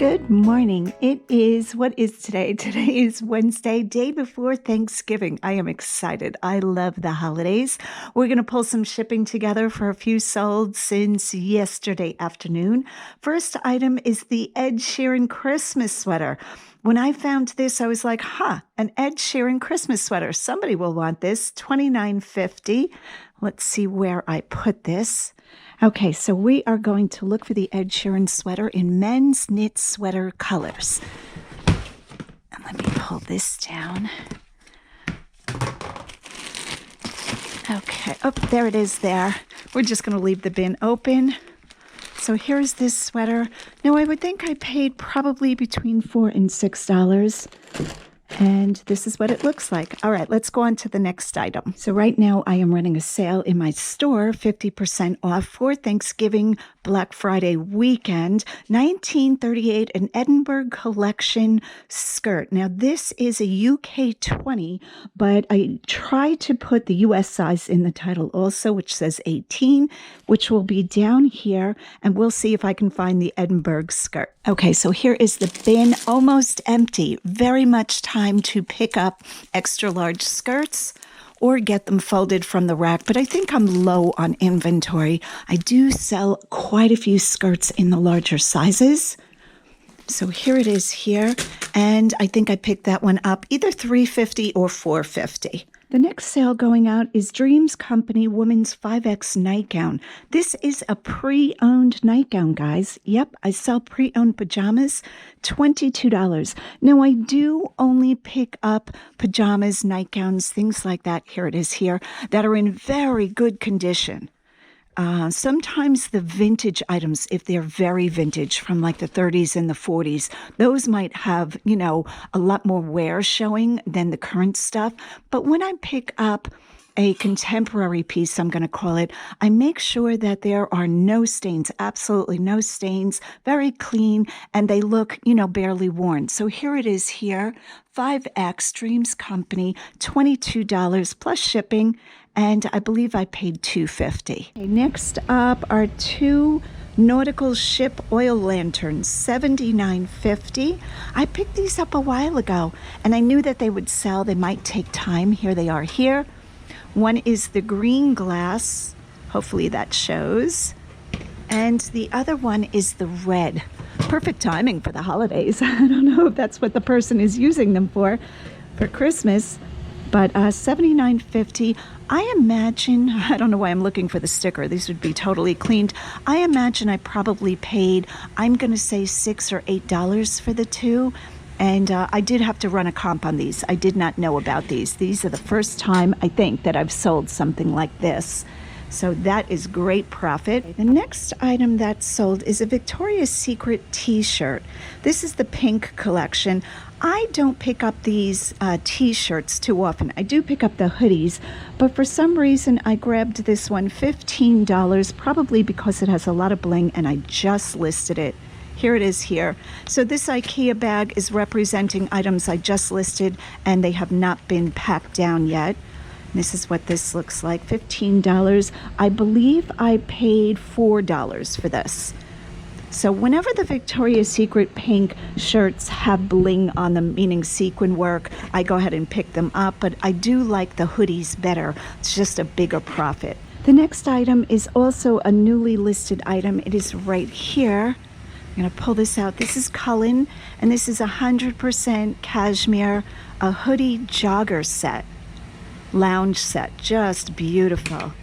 Good morning. What is today? Today is Wednesday, day before Thanksgiving. I am excited. I love the holidays. We're going to pull some shipping together for a few sold since yesterday afternoon. First item is the Ed Sheeran Christmas sweater. When I found this, I was like, an Ed Sheeran Christmas sweater. Somebody will want this. $29.50. Let's see where I put this. Okay, so we are going to look for the Ed Sheeran sweater in men's knit sweater colors. And let me pull this down. Okay, there it is there. We're just going to leave the bin open. So here's this sweater. Now, I would think I paid probably between $4 and $6. And this is what it looks like. All right, let's go on to the next item. So right now I am running a sale in my store, 50% off for Thanksgiving Black Friday weekend. 1938, an Edinburgh collection skirt. Now this is a UK 20, but I tried to put the US size in the title also, which says 18, which will be down here. And we'll see if I can find the Edinburgh skirt. Okay, so here is the bin, almost empty. Very much time to pick up extra large skirts or get them folded from the rack, but I think I'm low on inventory. I do sell quite a few skirts in the larger sizes. So here it is here, and I think I picked that one up either $3.50 or $4.50. The next sale going out is Dreams Company Women's 5X Nightgown. This is a pre-owned nightgown, guys. Yep, I sell pre-owned pajamas, $22. Now, I do only pick up pajamas, nightgowns, things like that. Here it is here, that are in very good condition. Sometimes the vintage items, if they're very vintage from like the 30s and the 40s, those might have, a lot more wear showing than the current stuff. But when I pick up a contemporary piece, I'm going to call it, I make sure that there are no stains, absolutely no stains, very clean, and they look, barely worn. So here it is here, 5X Dreams Company, $22 plus shipping. And I believe I paid $2.50. Okay, next up are two nautical ship oil lanterns, $79.50. I picked these up a while ago, and I knew that they would sell. They might take time. Here they are here. One is the green glass. Hopefully that shows. And the other one is the red. Perfect timing for the holidays. I don't know if that's what the person is using them for Christmas. But $79.50, I imagine, I don't know why I'm looking for the sticker. These would be totally cleaned. I imagine I probably paid, I'm going to say $6 or $8 for the two. And I did have to run a comp on these. I did not know about these. These are the first time, I think, that I've sold something like this. So that is great profit. The next item that's sold is a Victoria's Secret t-shirt. This is the pink collection. I don't pick up these t-shirts too often. I do pick up the hoodies, but for some reason I grabbed this one, $15, probably because it has a lot of bling and I just listed it. Here it is here. So this IKEA bag is representing items I just listed and they have not been packed down yet. This is what this looks like, $15. I believe I paid $4 for this. So whenever the Victoria's Secret pink shirts have bling on them, meaning sequin work, I go ahead and pick them up, but I do like the hoodies better. It's just a bigger profit. The next item is also a newly listed item. It is right here. I'm going to pull this out. This is Cullen, and this is 100% cashmere, a hoodie jogger set. Lounge set, just beautiful.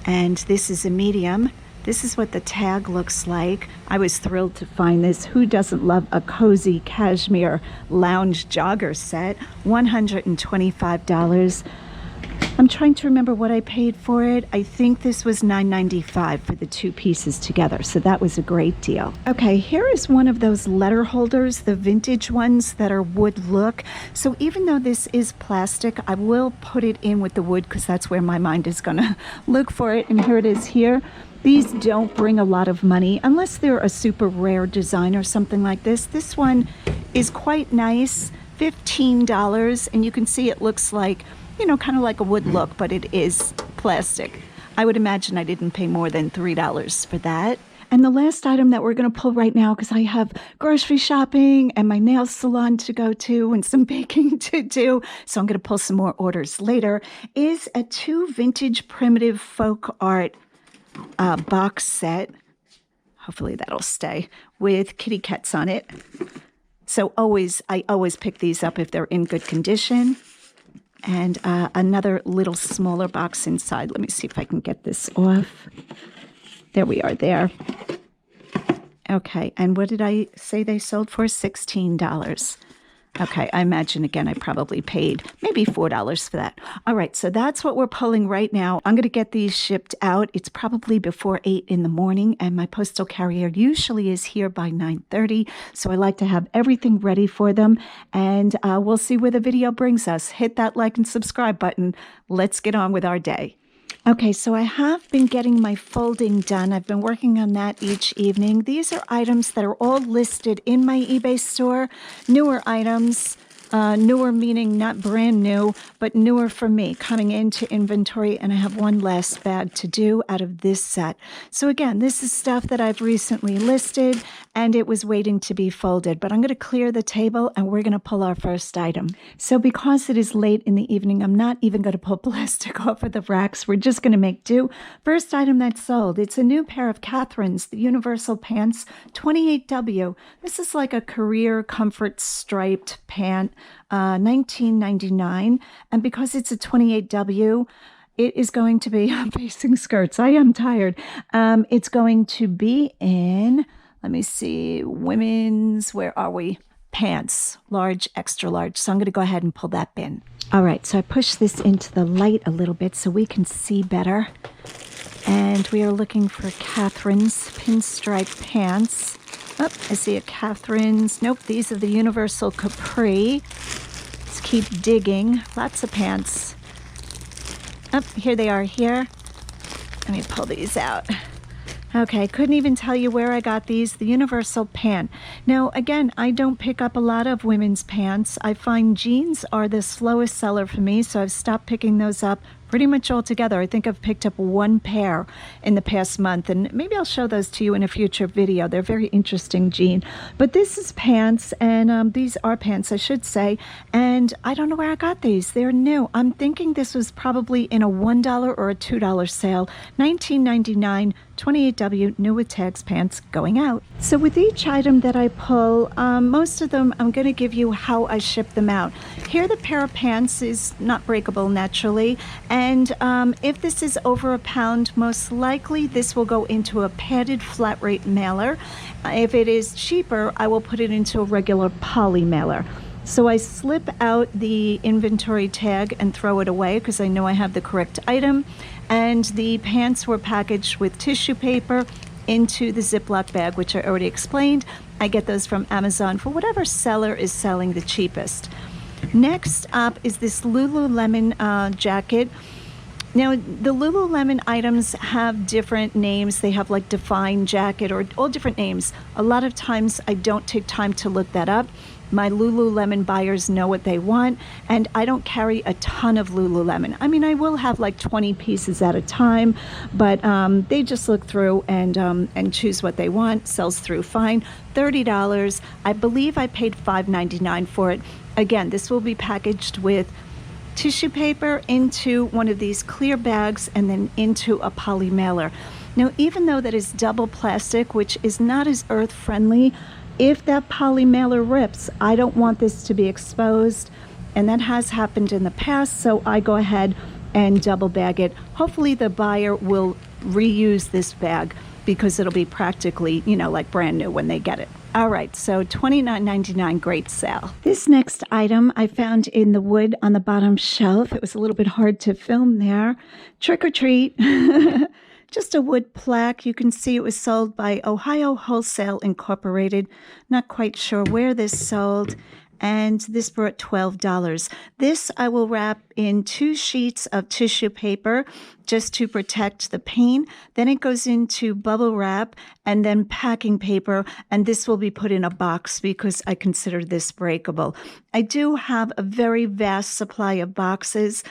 And this is a medium. This is what the tag looks like. I was thrilled to find this. Who doesn't love a cozy cashmere lounge jogger set? $125. I'm trying to remember what I paid for it. I think this was $9.95 for the two pieces together, so that was a great deal. Okay, here is one of those letter holders, the vintage ones that are wood look. So even though this is plastic, I will put it in with the wood because that's where my mind is gonna look for it. And here it is here. These don't bring a lot of money unless they're a super rare design or something like this. This one is quite nice, $15, and you can see it looks like, kind of like a wood look, but it is plastic. I would imagine I didn't pay more than $3 for that. And the last item that we're going to pull right now, because I have grocery shopping and my nail salon to go to and some baking to do, so I'm going to pull some more orders later, is a 2 vintage primitive folk art box set. Hopefully that'll stay, with kitty cats on it. So I always pick these up if they're in good condition. And another little smaller box inside. Let me see if I can get this off. There we are there. Okay, and what did I say they sold for? $16. Okay, I imagine, again, I probably paid maybe $4 for that. All right, so that's what we're pulling right now. I'm going to get these shipped out. It's probably before 8 in the morning, and my postal carrier usually is here by 9:30, so I like to have everything ready for them, and we'll see where the video brings us. Hit that like and subscribe button. Let's get on with our day. Okay, so I have been getting my folding done. I've been working on that each evening. These are items that are all listed in my eBay store, newer items. Newer meaning not brand new, but newer for me, coming into inventory, and I have one last bag to do out of this set. So again, this is stuff that I've recently listed, and it was waiting to be folded. But I'm going to clear the table, and we're going to pull our first item. So because it is late in the evening, I'm not even going to pull plastic off of the racks. We're just going to make do. First item that's sold, it's a new pair of Catherine's, the Universal Pants, 28W. This is like a career comfort striped pant. $19.99, and because it's a 28W, it is going to be, I'm facing skirts, I am tired. It's going to be in, let me see, women's, where are we? Pants, large, extra large. So I'm going to go ahead and pull that bin. All right, so I push this into the light a little bit so we can see better. And we are looking for Catherine's pinstripe pants. Oh, I see a Catherine's. Nope, these are the Universal Capri. Let's keep digging. Lots of pants. Oh, here they are here. Let me pull these out. Okay, couldn't even tell you where I got these. The Universal pant. Now, again, I don't pick up a lot of women's pants. I find jeans are the slowest seller for me, so I've stopped picking those up pretty much altogether. I think I've picked up one pair in the past month, and maybe I'll show those to you in a future video. They're very interesting, jean. But this is pants, and these are pants, I should say, and I don't know where I got these. They're new. I'm thinking this was probably in a $1 or a $2 sale. $19.99, 28W, new with tags pants going out. So with each item that I pull, most of them, I'm going to give you how I ship them out. Here, the pair of pants is not breakable naturally, and if this is over £1, most likely this will go into a padded flat rate mailer. If it is cheaper, I will put it into a regular poly mailer. So I slip out the inventory tag and throw it away because I know I have the correct item. And the pants were packaged with tissue paper into the Ziploc bag, which I already explained. I get those from Amazon for whatever seller is selling the cheapest. Next up is this Lululemon jacket. Now, the Lululemon items have different names. They have like Define Jacket or all different names. A lot of times I don't take time to look that up. My Lululemon buyers know what they want, and I don't carry a ton of Lululemon. I mean, I will have like 20 pieces at a time, but they just look through and choose what they want. Sells through fine. $30. I believe I paid $5.99 for it. Again, this will be packaged with tissue paper into one of these clear bags and then into a poly mailer. Now, even though that is double plastic, which is not as earth friendly, if that poly mailer rips, I don't want this to be exposed, and that has happened in the past, so I go ahead and double bag it. Hopefully the buyer will reuse this bag because it'll be practically, you know, like brand new when they get it. All right, so $29.99, great sale. This next item I found in the wood on the bottom shelf. It was a little bit hard to film there. Trick or treat. Just a wood plaque. You can see it was sold by Ohio Wholesale Incorporated. Not quite sure where this sold. And this brought $12. This I will wrap in 2 sheets of tissue paper just to protect the paint. Then it goes into bubble wrap and then packing paper. And this will be put in a box because I consider this breakable. I do have a very vast supply of boxes.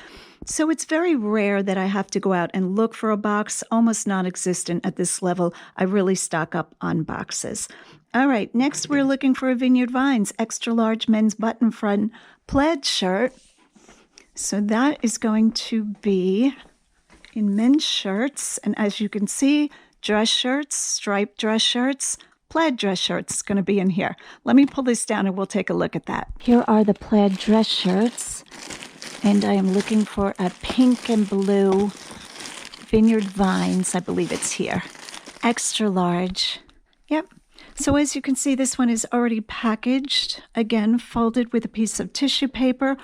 So it's very rare that I have to go out and look for a box, almost non-existent at this level. I really stock up on boxes. All right, next we're looking for a Vineyard Vines extra large men's button front plaid shirt. So that is going to be in men's shirts. And as you can see, dress shirts, striped dress shirts, plaid dress shirts going to be in here. Let me pull this down and we'll take a look at that. Here are the plaid dress shirts. And I am looking for a pink and blue Vineyard Vines. I believe it's here. Extra large. Yep. So as you can see, this one is already packaged. Again, folded with a piece of tissue paper.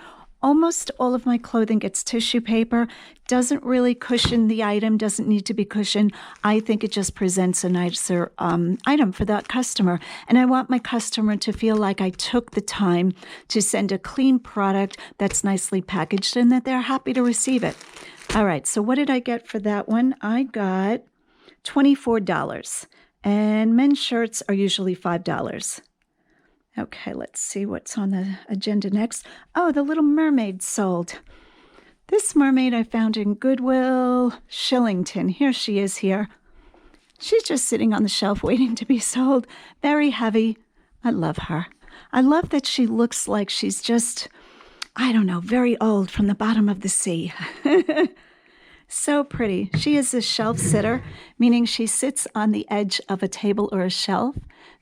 Almost all of my clothing gets tissue paper. Doesn't really cushion the item, doesn't need to be cushioned. I think it just presents a nicer item for that customer. And I want my customer to feel like I took the time to send a clean product that's nicely packaged and that they're happy to receive it. All right, so what did I get for that one? I got $24. And men's shirts are usually $5. Okay, let's see what's on the agenda next. Oh, the Little Mermaid sold. This mermaid I found in Goodwill, Shillington. Here she is here. She's just sitting on the shelf waiting to be sold. Very heavy. I love her. I love that she looks like she's just, I don't know, very old from the bottom of the sea. So pretty. She is a shelf sitter, meaning she sits on the edge of a table or a shelf.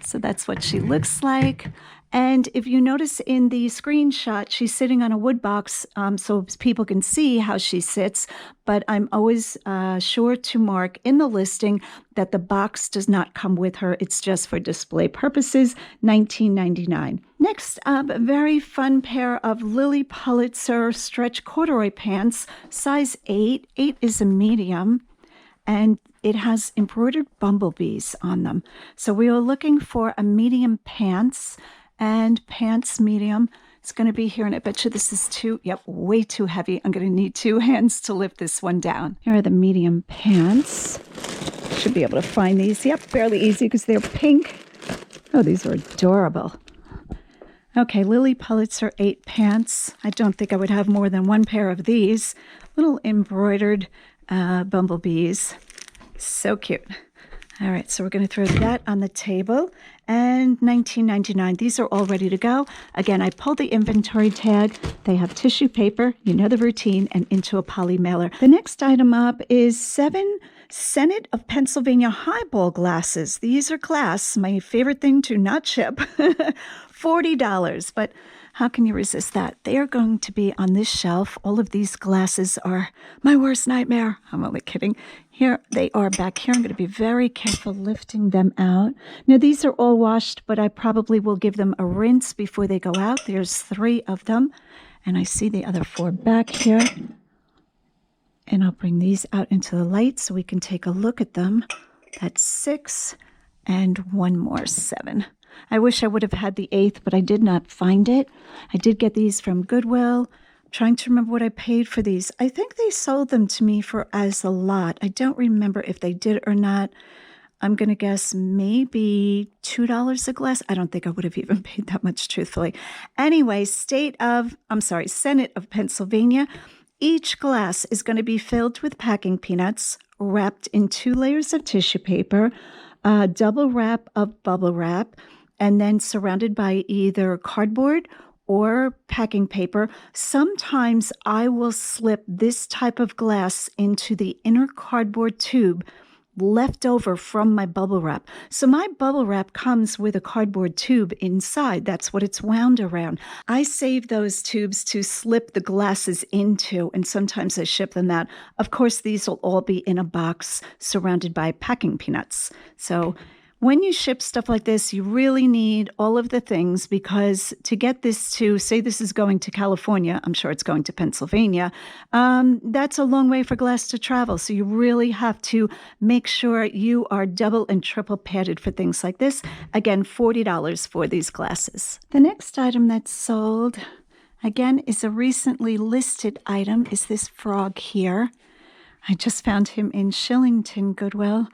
So that's what she looks like. And if you notice in the screenshot, she's sitting on a wood box so people can see how she sits. But I'm always sure to mark in the listing that the box does not come with her. It's just for display purposes, $19.99. Next up, a very fun pair of Lily Pulitzer stretch corduroy pants, size 8. 8 is a medium. And it has embroidered bumblebees on them. So we are looking for a medium pants, and pants medium. It's going to be here, and I bet you this is way too heavy. I'm going to need 2 hands to lift this one down. Here are the medium pants. Should be able to find these. Yep, fairly easy because they're pink. Oh, these are adorable. Okay, Lily Pulitzer 8 pants. I don't think I would have more than 1 pair of these. Little embroidered bumblebees. So cute. All right, so we're going to throw that on the table. And $19.99. These are all ready to go. Again, I pulled the inventory tag. They have tissue paper, you know the routine, and into a poly mailer. The next item up is 7 Senate of Pennsylvania highball glasses. These are glass, my favorite thing to not ship. $40, but how can you resist that? They are going to be on this shelf. All of these glasses are my worst nightmare. I'm only kidding. Here they are back here. I'm going to be very careful lifting them out. Now, these are all washed, but I probably will give them a rinse before they go out. There's 3 of them, and I see the other 4 back here. And I'll bring these out into the light so we can take a look at them. That's 6 and 1 more, 7. I wish I would have had the 8th, but I did not find it. I did get these from Goodwill. I'm trying to remember what I paid for these. I think they sold them to me for as a lot. I don't remember if they did or not. I'm going to guess maybe $2 a glass. I don't think I would have even paid that much, truthfully. Anyway, Senate of Pennsylvania. Each glass is going to be filled with packing peanuts, wrapped in 2 layers of tissue paper, a double wrap of bubble wrap, and then surrounded by either cardboard or packing paper. Sometimes I will slip this type of glass into the inner cardboard tube left over from my bubble wrap. So my bubble wrap comes with a cardboard tube inside. That's what it's wound around. I save those tubes to slip the glasses into, and sometimes I ship them out. Of course, these will all be in a box surrounded by packing peanuts. So when you ship stuff like this, you really need all of the things, because to get this to, say this is going to California, I'm sure it's going to Pennsylvania, that's a long way for glass to travel. So you really have to make sure you are double and triple padded for things like this. Again, $40 for these glasses. The next item that's sold, again, is a recently listed item, is this frog here. I just found him in Shillington Goodwill.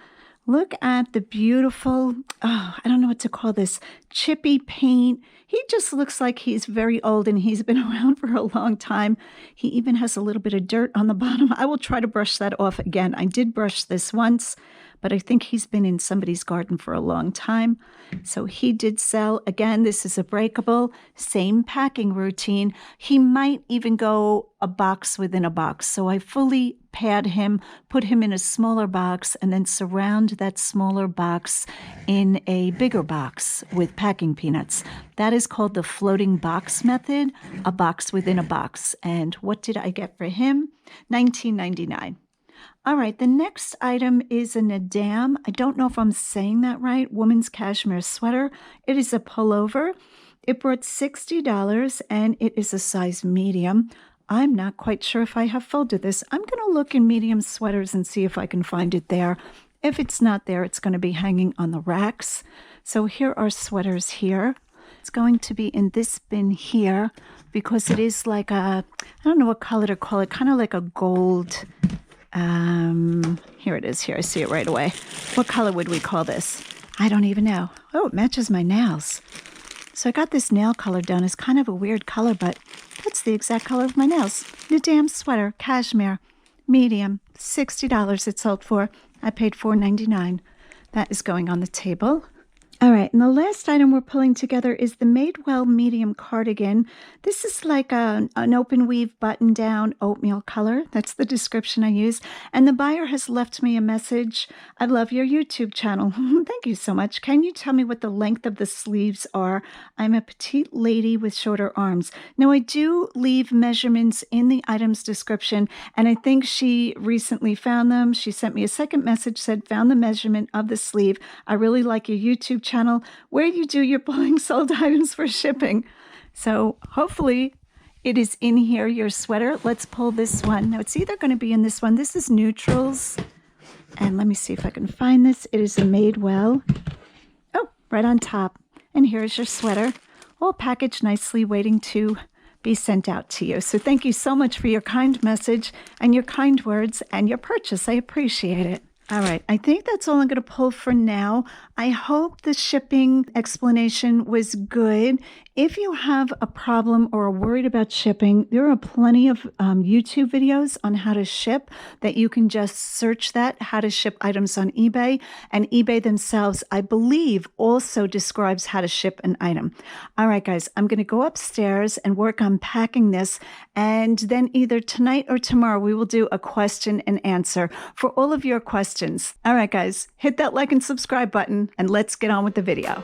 Look at the beautiful, oh, I don't know what to call this, chippy paint. He just looks like he's very old and he's been around for a long time. He even has a little bit of dirt on the bottom. I will try to brush that off again. I did brush this once, but I think he's been in somebody's garden for a long time. So he did sell. Again, this is a breakable, same packing routine. He might even go a box within a box. So I fully pad him, put him in a smaller box, and then surround that smaller box in a bigger box with packing peanuts. That is called the floating box method, a box within a box. And what did I get for him? $19.99. All right, the next item is a Nadam. I don't know if I'm saying that right. Woman's cashmere sweater. It is a pullover. It brought $60 and it is a size medium. I'm not quite sure if I have folded this. I'm going to look in medium sweaters and see if I can find it there. If it's not there, it's going to be hanging on the racks. So here are sweaters here. It's going to be in this bin here because it is like a, I don't know what color to call it, kind of like a gold. Here it is. Here, I see it right away. What color would we call this? I don't even know. Oh, it matches my nails. So I got this nail color done. It's kind of a weird color, but that's the exact color of my nails. Nadam sweater, cashmere, medium, $60 it sold for. I paid $4.99. That is going on the table. All right, and the last item we're pulling together is the Madewell medium cardigan. This is like an open weave button down oatmeal color. That's the description I use. And the buyer has left me a message. I love your YouTube channel. Thank you so much. Can you tell me what the length of the sleeves are? I'm a petite lady with shorter arms. Now, I do leave measurements in the item's description, and I think she recently found them. She sent me a second message, said, found the measurement of the sleeve. I really like your YouTube channel where you do your pulling sold items for shipping. So hopefully it is in here, your sweater. Let's pull this one. Now it's either going to be in this one. This is neutrals. And let me see if I can find this. It is a Madewell. Oh, right on top. And here's your sweater, all packaged nicely, waiting to be sent out to you. So thank you so much for your kind message and your kind words and your purchase. I appreciate it. All right, I think that's all I'm going to pull for now. I hope the shipping explanation was good. If you have a problem or are worried about shipping, there are plenty of YouTube videos on how to ship that you can just search that, how to ship items on eBay. And eBay themselves, I believe, also describes how to ship an item. All right, guys, I'm going to go upstairs and work on packing this. And then either tonight or tomorrow, we will do a question and answer for all of your questions. All right, guys, hit that like and subscribe button and let's get on with the video.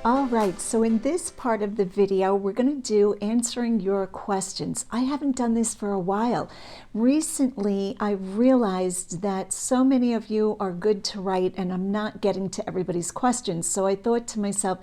All right, so in this part of the video, we're going to do answering your questions. I haven't done this for a while. Recently, I realized that so many of you are good to write and I'm not getting to everybody's questions. So I thought to myself,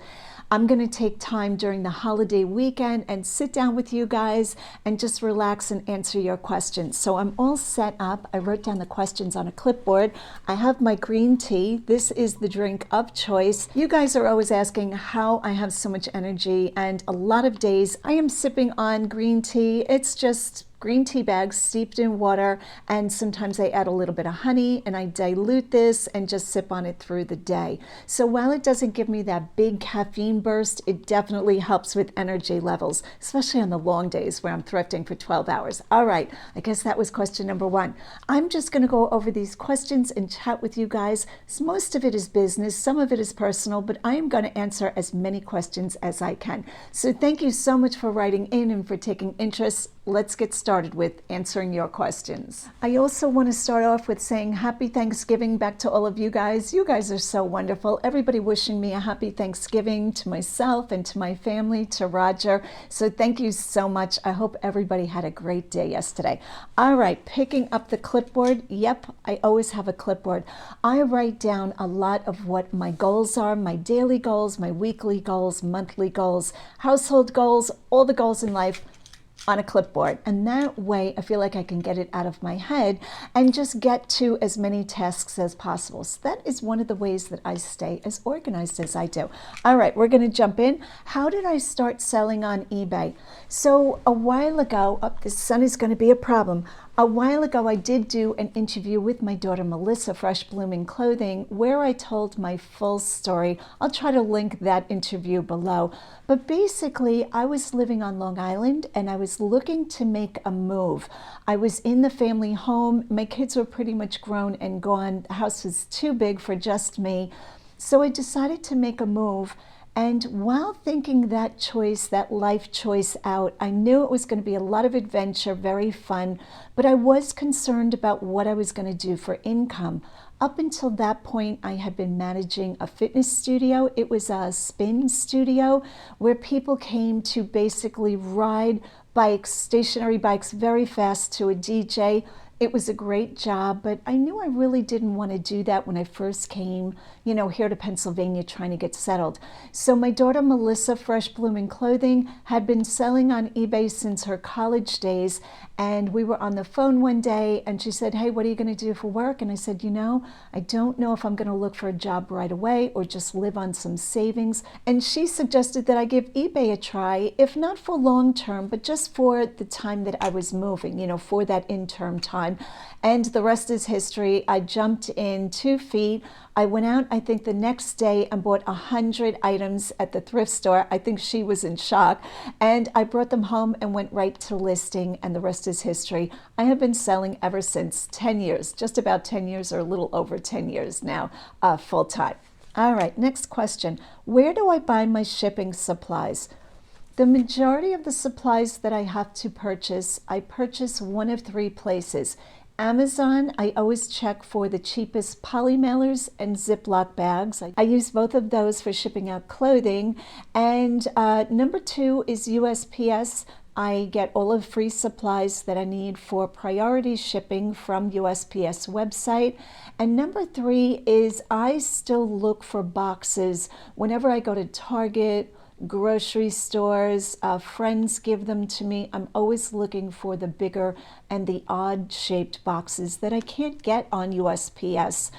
I'm going to take time during the holiday weekend and sit down with you guys and just relax and answer your questions. So I'm all set up. I wrote down the questions on a clipboard. I have my green tea. This is the drink of choice. You guys are always asking how I have so much energy, and a lot of days I am sipping on green tea. It's just green tea bags steeped in water, and sometimes I add a little bit of honey and I dilute this and just sip on it through the day. So while it doesn't give me that big caffeine burst, it definitely helps with energy levels, especially on the long days where I'm thrifting for 12 hours. All right, I guess that was question number one. I'm just going to go over these questions and chat with you guys. So most of it is business, some of it is personal, but I am going to answer as many questions as I can. So thank you so much for writing in and for taking interest. Let's get started with answering your questions. I also want to start off with saying happy Thanksgiving back to all of you guys. You guys are so wonderful. Everybody wishing me a happy Thanksgiving, to myself and to my family, to Roger. So thank you so much. I hope everybody had a great day yesterday. All right, picking up the clipboard. Yep, I always have a clipboard. I write down a lot of what my goals are, my daily goals, my weekly goals, monthly goals, household goals, all the goals in life on a clipboard. And that way I feel like I can get it out of my head and just get to as many tasks as possible. So that is one of the ways that I stay as organized as I do. All right, we're going to jump in. How did I start selling on eBay? So a while ago, the sun is going to be a problem. A while ago, I did do an interview with my daughter Mellissa, Freshbloominclothing, where I told my full story. I'll try to link that interview below. But basically, I was living on Long Island and I was looking to make a move. I was in the family home. My kids were pretty much grown and gone. The house was too big for just me. So I decided to make a move. And while thinking that choice, that life choice out, I knew it was going to be a lot of adventure, very fun, but I was concerned about what I was going to do for income. Up until that point, I had been managing a fitness studio. It was a spin studio where people came to basically ride bikes, stationary bikes, very fast to a DJ. It was a great job, but I knew I really didn't want to do that when I first came, here to Pennsylvania trying to get settled. So my daughter Mellissa, Freshbloominclothing, had been selling on eBay since her college days, and we were on the phone one day and she said, "Hey, what are you going to do for work?" And I said, I don't know if I'm going to look for a job right away or just live on some savings. And she suggested that I give eBay a try, if not for long term, but just for the time that I was moving, for that interim time. And the rest is history. I jumped in 2 feet. I went out, I think the next day, and bought 100 items at the thrift store. I think she was in shock. And I brought them home and went right to listing, and the rest is history. I have been selling ever since, 10 years, just about 10 years or a little over 10 years now, full time. All right, next question. Where do I buy my shipping supplies? The majority of the supplies that I have to purchase, I purchase one of 3 places. Amazon, I always check for the cheapest poly mailers and Ziploc bags. I use both of those for shipping out clothing. And number 2 is USPS. I get all of free supplies that I need for priority shipping from USPS website. And number 3 is I still look for boxes whenever I go to Target, grocery stores, friends give them to me. I'm always looking for the bigger and the odd shaped boxes that I can't get on USPS,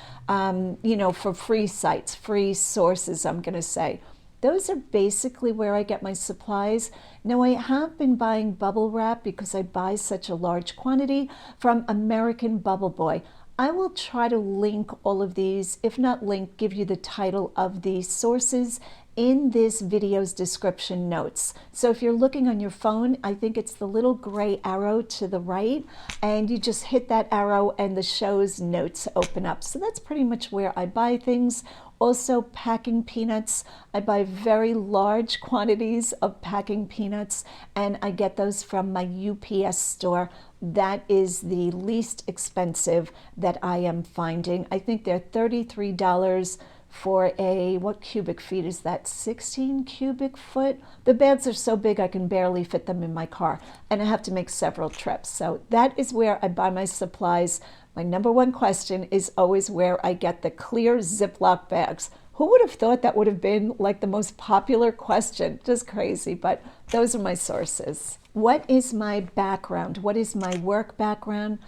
for free sites, free sources, I'm going to say. Those are basically where I get my supplies. Now, I have been buying bubble wrap because I buy such a large quantity from American Bubble Boy. I will try to link all of these, if not link, give you the title of the sources in this video's description notes. So if you're looking on your phone, I think it's the little gray arrow to the right, and you just hit that arrow and the show's notes open up. So that's pretty much where I buy things. Also, packing peanuts. I buy very large quantities of packing peanuts, and I get those from my UPS store. That is the least expensive that I am finding. I think they're $33 for what cubic feet is that? 16 cubic foot? The bags are so big I can barely fit them in my car, and I have to make several trips. So that is where I buy my supplies. My number 1 question is always where I get the clear Ziploc bags. Who would have thought that would have been like the most popular question? Just crazy, but those are my sources. What is my background? What is my work background?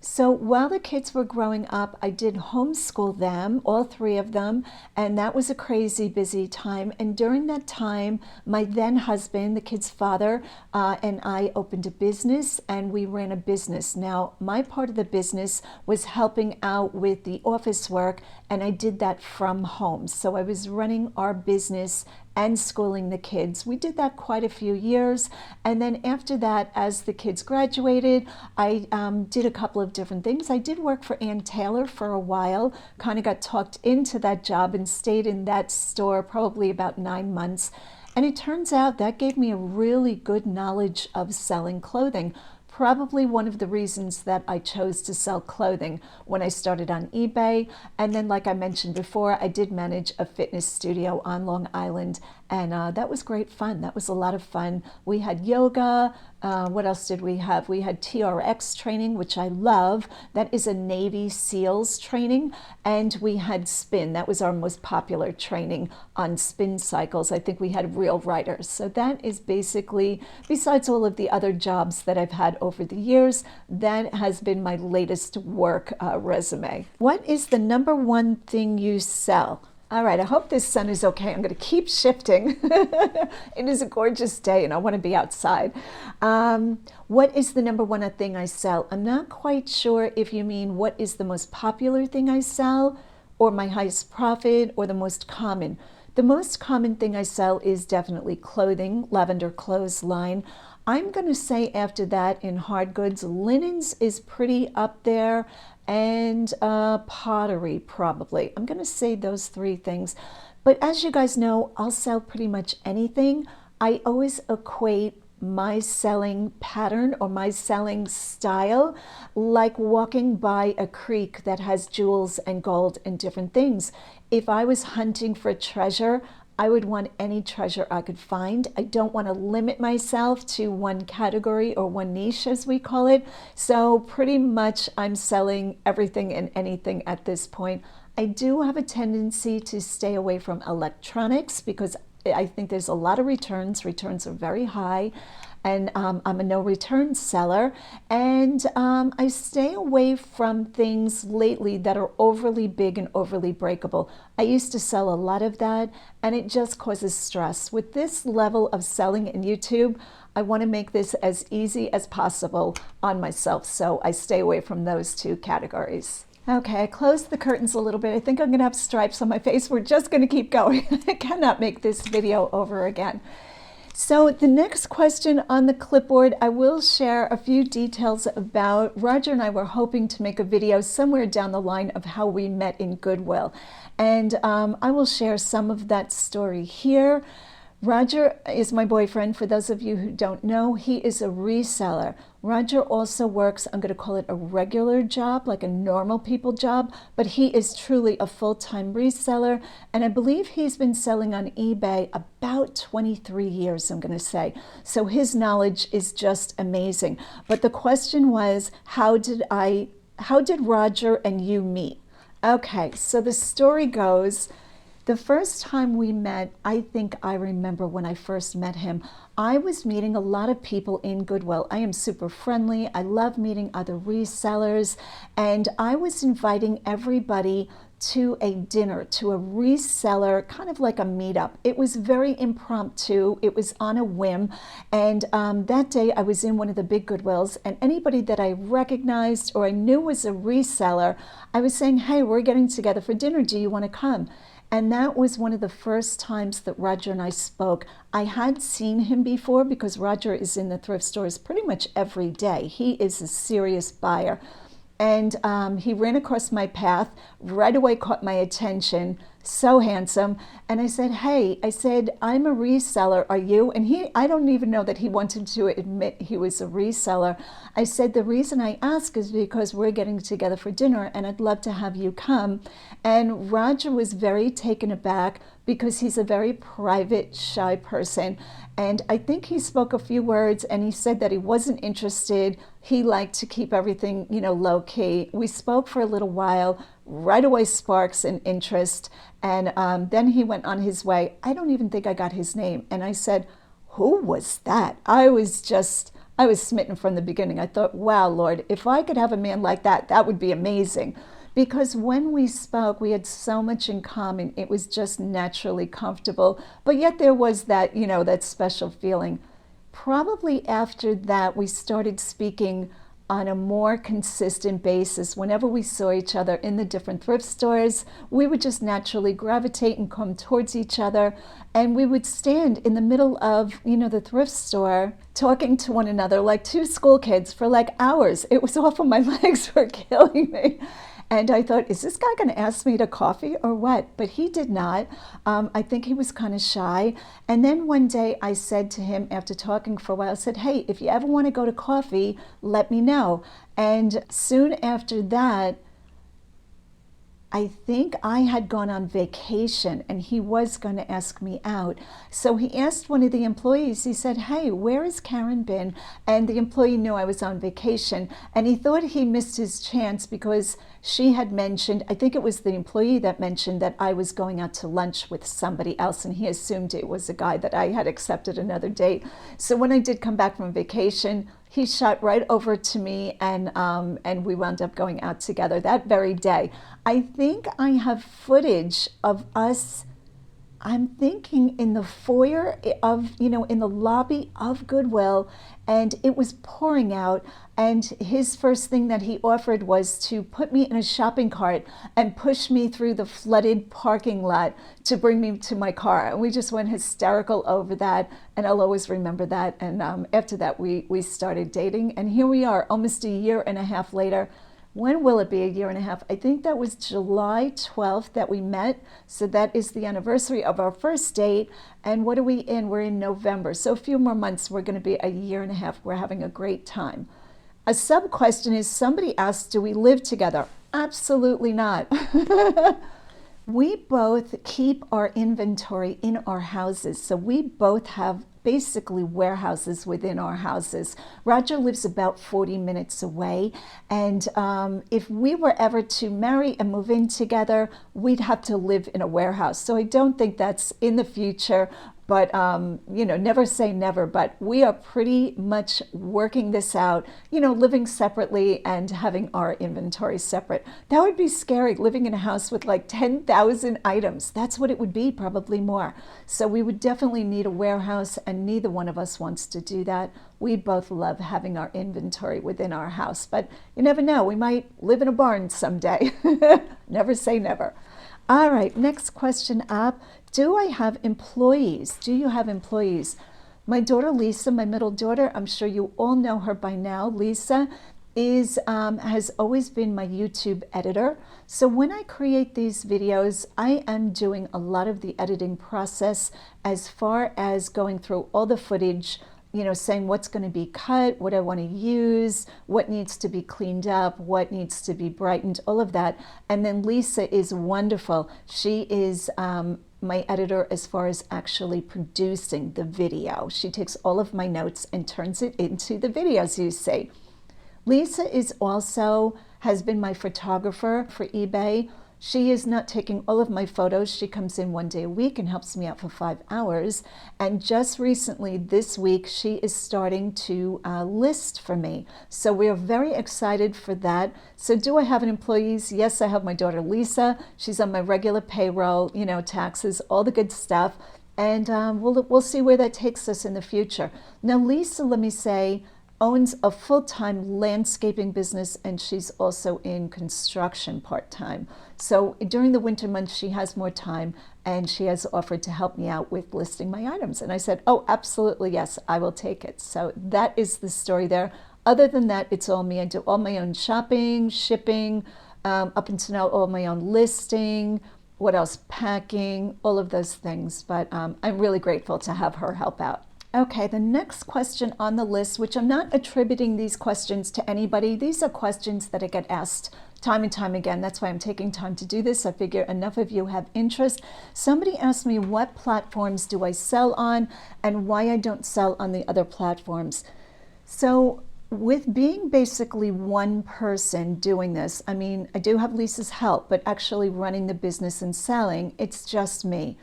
So while the kids were growing up, I did homeschool them, all 3 of them, and that was a crazy busy time. And during that time, my then husband, the kids' father, and I opened a business, and we ran a business. Now, my part of the business was helping out with the office work, and I did that from home. So I was running our business and schooling the kids. We did that quite a few years. And then after that, as the kids graduated, I did a couple of different things. I did work for Ann Taylor for a while, kind of got talked into that job and stayed in that store probably about 9 months. And it turns out that gave me a really good knowledge of selling clothing. Probably one of the reasons that I chose to sell clothing when I started on eBay. And then, like I mentioned before, I did manage a fitness studio on Long Island, and that was great fun. That was a lot of fun. We had yoga. What else did we have? We had TRX training, which I love. That is a Navy SEALs training. And we had spin. That was our most popular training on spin cycles. I think we had reel riders. So that is basically, besides all of the other jobs that I've had over the years, that has been my latest work resume. What is the number 1 thing you sell? All right, I hope this sun is okay. I'm going to keep shifting. It is a gorgeous day and I want to be outside. What is the number one thing I sell? I'm not quite sure if you mean what is the most popular thing I sell or my highest profit or the most common. The most common thing I sell is definitely clothing, Lavenderclothesline. I'm going to say after that in hard goods, linens is pretty up there, and pottery probably. I'm going to say those three things. But as you guys know, I'll sell pretty much anything. I always equate my selling pattern or my selling style like walking by a creek that has jewels and gold and different things. If I was hunting for treasure, I would want any treasure I could find. I don't want to limit myself to one category or one niche, as we call it. So pretty much I'm selling everything and anything at this point. I do have a tendency to stay away from electronics because I think there's a lot of returns. Returns are very high. And I'm a no return seller, and I stay away from things lately that are overly big and overly breakable. I used to sell a lot of that, and it just causes stress. With this level of selling in YouTube, I want to make this as easy as possible on myself, so I stay away from those two categories. Okay, I closed the curtains a little bit. I think I'm going to have stripes on my face. We're just going to keep going. I cannot make this video over again. So the next question on the clipboard, I will share a few details about. Roger and I were hoping to make a video somewhere down the line of how we met in Goodwill. And I will share some of that story here. Roger is my boyfriend. For those of you who don't know, he is a reseller. Roger also works, I'm going to call it a regular job, like a normal people job, but he is truly a full-time reseller. And I believe he's been selling on eBay about 23 years, I'm going to say. So his knowledge is just amazing. But the question was, how did Roger and you meet? Okay, so the story goes, the first time we met, I think I remember when I first met him, I was meeting a lot of people in Goodwill. I am super friendly. I love meeting other resellers. And I was inviting everybody to a dinner, to a reseller, kind of like a meetup. It was very impromptu. It was on a whim. And that day I was in one of the big Goodwills, and anybody that I recognized or I knew was a reseller, I was saying, hey, we're getting together for dinner. Do you want to come? And that was one of the first times that Roger and I spoke. I had seen him before because Roger is in the thrift stores pretty much every day. He is a serious buyer. And he ran across my path, right away caught my attention, so handsome. And I said, hey, I'm a reseller, are you? And I don't even know that he wanted to admit he was a reseller. I said, the reason I ask is because we're getting together for dinner and I'd love to have you come. And Roger was very taken aback because he's a very private, shy person. And I think he spoke a few words and he said that he wasn't interested. He liked to keep everything, low key. We spoke for a little while, right away sparks and interest. And then he went on his way. I don't even think I got his name. And I said, who was that? I was smitten from the beginning. I thought, wow, Lord, if I could have a man like that, that would be amazing. Because when we spoke, we had so much in common. It was just naturally comfortable. But yet there was that, that special feeling. Probably after that, we started speaking on a more consistent basis. Whenever we saw each other in the different thrift stores, we would just naturally gravitate and come towards each other. And we would stand in the middle of, the thrift store talking to one another like two school kids for like hours. It was awful. My legs were killing me. And I thought, is this guy going to ask me to coffee or what? But he did not. I think he was kind of shy. And then one day I said to him, after talking for a while, I said, hey, if you ever want to go to coffee, let me know. And soon after that, I think I had gone on vacation and he was going to ask me out. So he asked one of the employees, he said, hey, where has Karen been? And the employee knew I was on vacation and he thought he missed his chance because she had mentioned, I think it was the employee that mentioned that I was going out to lunch with somebody else and he assumed it was a guy that I had accepted another date. So when I did come back from vacation, he shot right over to me, and we wound up going out together that very day. I think I have footage of us, I'm thinking in the foyer of, in the lobby of Goodwill, and it was pouring out. And his first thing that he offered was to put me in a shopping cart and push me through the flooded parking lot to bring me to my car. And we just went hysterical over that. And I'll always remember that. And after that, we started dating. And here we are, almost a year and a half later. When will it be, a year and a half? I think that was July 12th that we met. So that is the anniversary of our first date. And what are we in? We're in November. So a few more months, we're going to be a year and a half. We're having a great time. A sub question is, somebody asked, do we live together? Absolutely not. We both keep our inventory in our houses. So we both have basically warehouses within our houses. Roger lives about 40 minutes away. And if we were ever to marry and move in together, we'd have to live in a warehouse. So I don't think that's in the future. But, never say never, but we are pretty much working this out, living separately and having our inventory separate. That would be scary, living in a house with like 10,000 items. That's what it would be, probably more. So we would definitely need a warehouse, and neither one of us wants to do that. We both love having our inventory within our house, but you never know. We might live in a barn someday. Never say never. All right, next question up. Do I have employees? Do you have employees? My daughter Lisa, my middle daughter, I'm sure you all know her by now. Lisa has always been my YouTube editor. So when I create these videos, I am doing a lot of the editing process, as far as going through all the footage, saying what's going to be cut, what I want to use, what needs to be cleaned up, what needs to be brightened, all of that. And then Lisa is wonderful. She is my editor as far as actually producing the video. She takes all of my notes and turns it into the videos you see. Lisa has been my photographer for eBay. She is not taking all of my photos. She comes in one day a week and helps me out for 5 hours. And just recently, this week, she is starting to list for me. So we are very excited for that. So do I have employees? Yes, I have my daughter Lisa. She's on my regular payroll, taxes, all the good stuff. And we'll see where that takes us in the future. Now, Lisa, let me say, owns a full-time landscaping business, and she's also in construction part-time. So during the winter months, she has more time, and she has offered to help me out with listing my items. And I said, oh, absolutely, yes, I will take it. So that is the story there. Other than that, it's all me. I do all my own shopping, shipping, up until now, all my own listing, what else, packing, all of those things. But I'm really grateful to have her help out. Okay, the next question on the list, which I'm not attributing these questions to anybody. These are questions that I get asked time and time again. That's why I'm taking time to do this. I figure enough of you have interest. Somebody asked me, what platforms do I sell on and why I don't sell on the other platforms. So with being basically one person doing this, I mean, I do have Lisa's help, but actually running the business and selling, it's just me.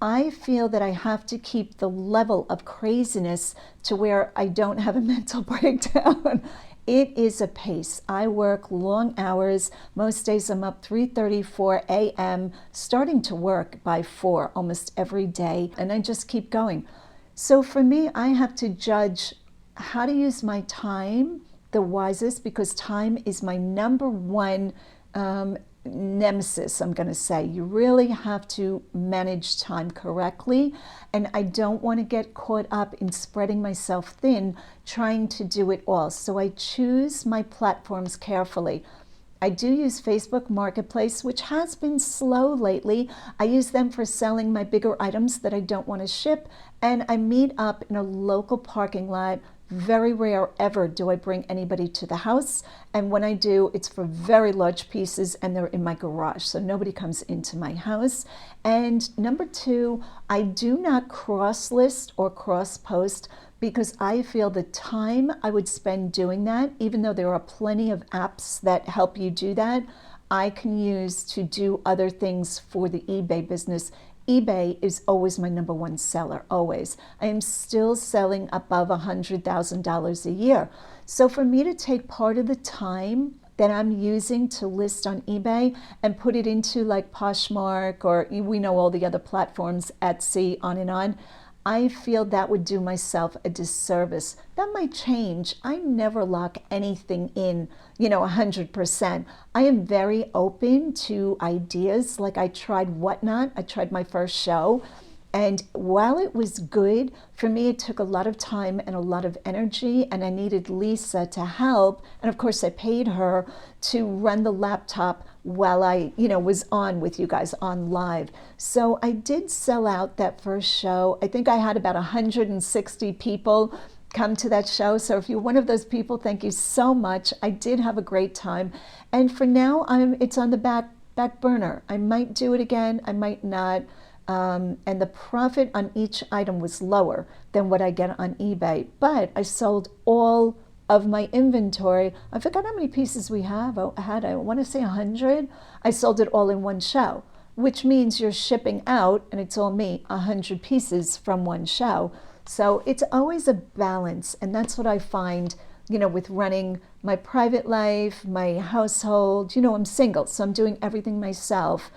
I feel that I have to keep the level of craziness to where I don't have a mental breakdown. It is a pace. I work long hours. Most days I'm up 3:30, 4 a.m., starting to work by 4 almost every day, and I just keep going. So for me, I have to judge how to use my time the wisest, because time is my number one nemesis, I'm going to say. You really have to manage time correctly, and I don't want to get caught up in spreading myself thin trying to do it all. So I choose my platforms carefully. I do use Facebook Marketplace, which has been slow lately. I use them for selling my bigger items that I don't want to ship, and I meet up in a local parking lot. Very rare ever do I bring anybody to the house, and when I do, it's for very large pieces, and they're in my garage, so nobody comes into my house. And number two, I do not cross-list or cross-post, because I feel the time I would spend doing that, even though there are plenty of apps that help you do that, I can use to do other things for the eBay business eBay is always my number one seller, always. I am still selling above $100,000 a year. So for me to take part of the time that I'm using to list on eBay and put it into like Poshmark, or we know all the other platforms, Etsy, on and on, I feel that would do myself a disservice. That might change. I never lock anything in, 100%. I am very open to ideas. Like I tried Whatnot. I tried my first show. And while it was good, for me, it took a lot of time and a lot of energy, and I needed Lisa to help. And of course, I paid her to run the laptop while I, was on with you guys on live. So I did sell out that first show. I think I had about 160 people come to that show. So if you're one of those people, thank you so much. I did have a great time. And for now, it's on the back burner. I might do it again. I might not. And the profit on each item was lower than what I get on eBay. But I sold all of my inventory. I forgot how many pieces we had. I want to say 100. I sold it all in one show, which means you're shipping out, and it's all me, 100 pieces from one show. So it's always a balance. And that's what I find, with running my private life, my household. I'm single, so I'm doing everything myself.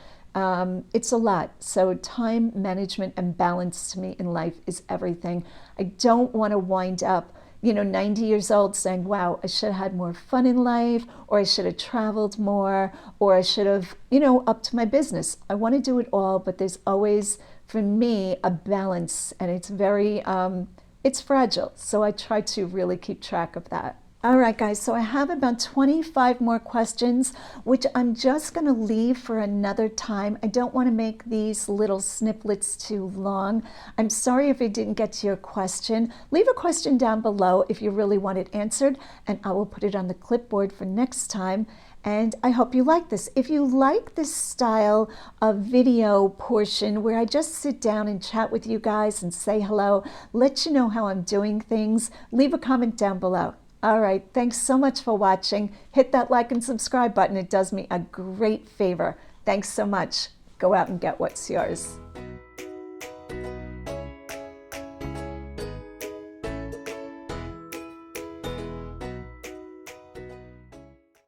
It's a lot. So time management and balance to me in life is everything. I don't want to wind up, 90 years old saying, wow, I should have had more fun in life, or I should have traveled more, or I should have, upped my business. I want to do it all, but there's always, for me, a balance, and it's very, it's fragile. So I try to really keep track of that. All right, guys, so I have about 25 more questions, which I'm just going to leave for another time. I don't want to make these little snippets too long. I'm sorry if I didn't get to your question. Leave a question down below if you really want it answered, and I will put it on the clipboard for next time. And I hope you like this. If you like this style of video portion where I just sit down and chat with you guys and say hello, let you know how I'm doing things, leave a comment down below. All right, thanks so much for watching. Hit that like and subscribe button. It does me a great favor. Thanks so much. Go out and get what's yours.